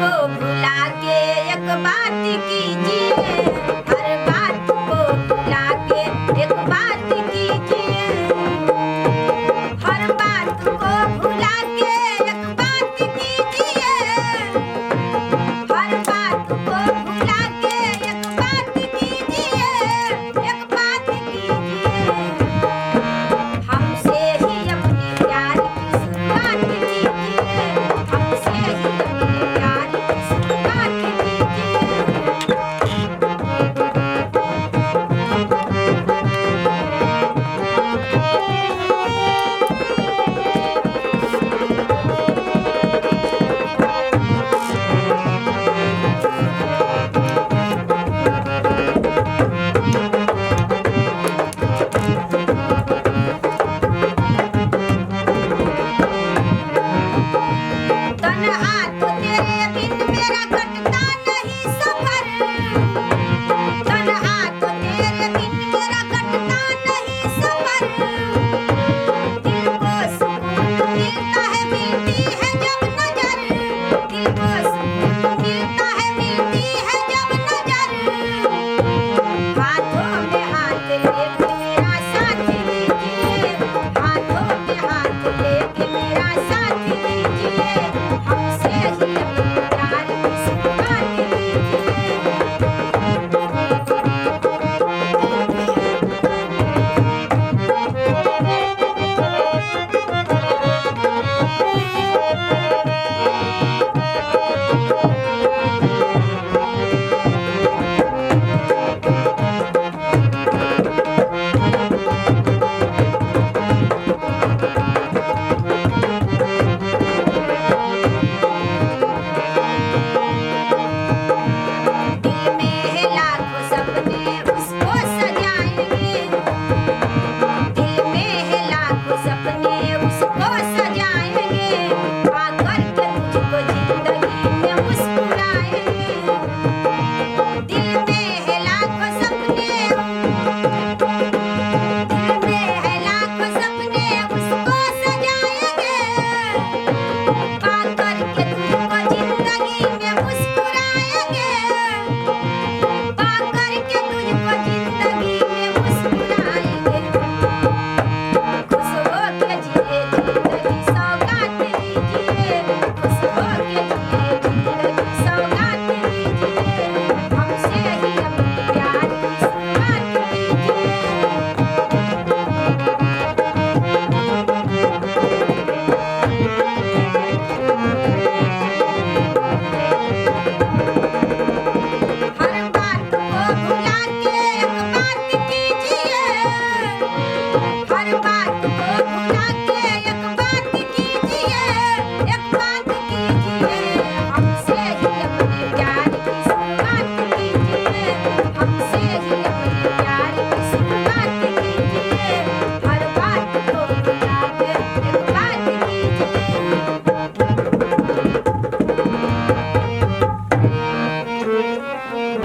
को भुला के एक बात कीजिए, हर बात को भुला के एक बात कीजिए, हर बात को भुला के एक बात कीजिए, हर बात को भुला के एक बात कीजिए, एक बात कीजिए, हमसे ही अपने प्यार की शुरुआत कीजिए, हमसे ही अपने प्यार की शुरुआत कीजिए। तन्हा तो तेरे बिन मेरा कटता नहीं सफर, तन्हा तो तेरे बिन मेरा कटता नहीं सफर, दिल को सुकून मिलता है मिलती है जब नजर, दिल को सुकून मिलता है मिलती है जब नजर, हाथों में हाथ लेके मेरा साथ दीजिए, हाथों में हाथ लेके मेरा साथ दीजिए, हमसे ही अपने प्यार की शुरुआत कीजिए। दिल में है लाखों सपने उसको सजाएंगे, दिल में है लाखों सपने उसको सजाएंगे, आकर के तुझको जिंदगी में मुस्कुराएंगे, दिल में है लाखों सपने, दिल में है लाखों सपने उसको सजाएंगे, आकर के तुझको जिंदगी में मुस्कुराएंगे, पाकर के तुझको जिंदगी में मुस्कुराएंगे, खुश हो के जिए जिंदगी सौगात दीजिए, खुश हो के